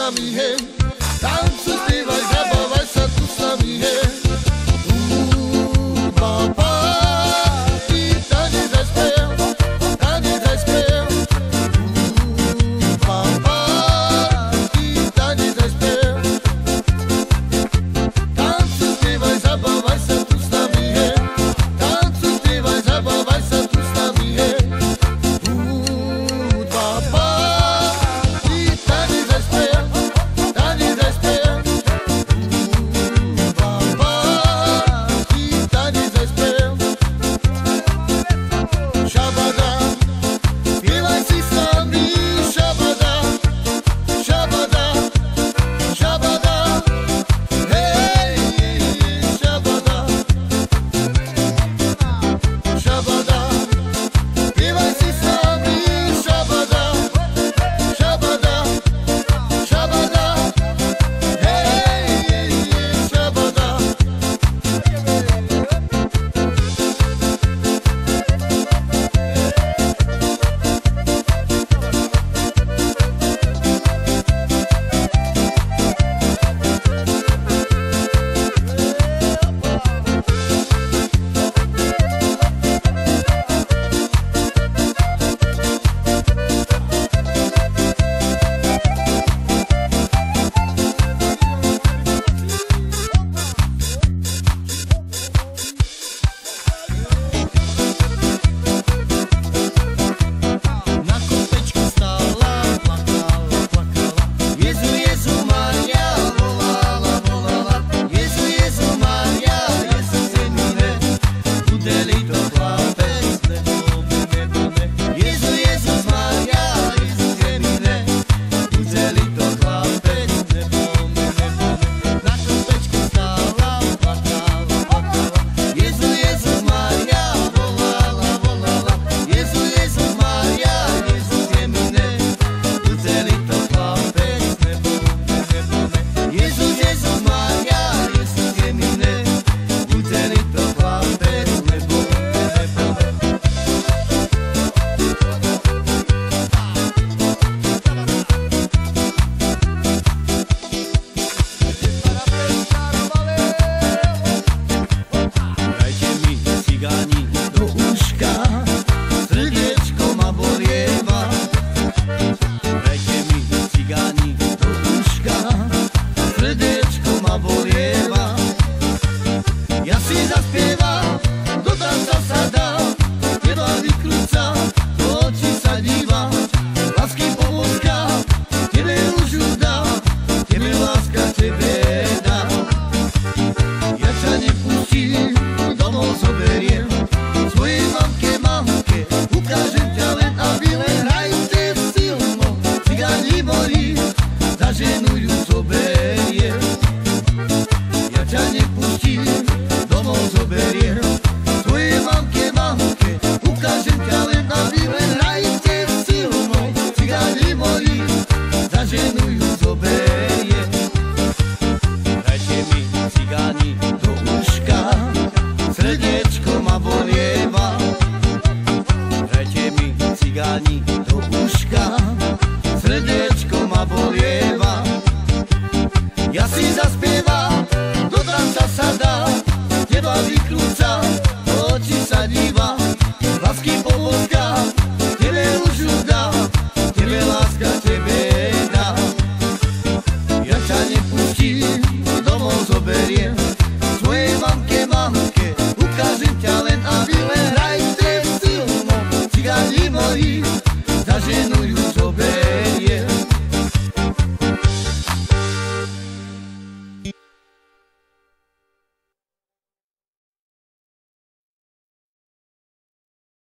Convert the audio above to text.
nami, hej. Tancuj, spievaj, zabávaj sa tu s nami, hej. Papa, ty tanec aj spev, tanec aj spev. Papa, ty tanec aj spev. Tancuj, spievaj, zabávaj sa tu s nami, hej. Tancuj, spievaj, zabávaj sa tu s nami, hej. Papa, ty tanec aj spev, tanec aj spev. Papa, ty tanec aj spev. Šabada, spievaj si s nami, šabada, šabada, šabada. Hej, šabada, šabada, spievaj si s nami, šabada, šabada, šabada. Hej, šabada. Na kopečku stála, plakala, plakala. Jezu, Jezu, Mária, volala, volala. Jezu, Jezu, Mária, Jezus je milé. Bude-li to chlapec, nebo ne. Jezu, Jezus, Mária, Jezus je milé. Bude-li to chlapec, nebo ne. Na kopečku stála, plakala, plakala. Jezu, Jezus, Mária, volala, volala. Jezu, Jezus, Mária, Jezus je milé. Bude-li to chlapec, nebo ne. Jezus, Jezus, Mária, Jezus je milé. Bude-li to chlapec, nebo ne. Dajte mi cigáni do uška, srdiečko ma bolieva. Dajte mi cigáni do uška, srdiečko ma bolieva. Ja si zaspievam, do tanca sa dám, teba vykrúca, do očí sa dívam. Lásky pomôcka, tebe už dám, tebe láska tebe dám. Ja ťa nepustím, domov zoberiem, svojej mamke, ukážem ťa len a vy len hrajte silno. Cigáni moji, za ženu ju zoberiem. Ja ťa nepustím, domov zoberiem, svojej mamke, ukážem ťa len a vy len hrajte silno. Cigáni moji, za ženu ju zoberiem. Dajte mi cigáni do uška, srdiečko ma bolieva. Dajte mi cigáni do uška, srdiečko ma bolieva. Ja si zaspievam, do tanca sa dám, teba vykrúca, do očí sa dívam. Lásky pomôcka, tebe už dám, tebe láska tebe dám. Ja ťa nepustím, domov zoberiem, svojej mamke, ukážem ťa len a vy len hrajte silno. Cigáni moji, za ženu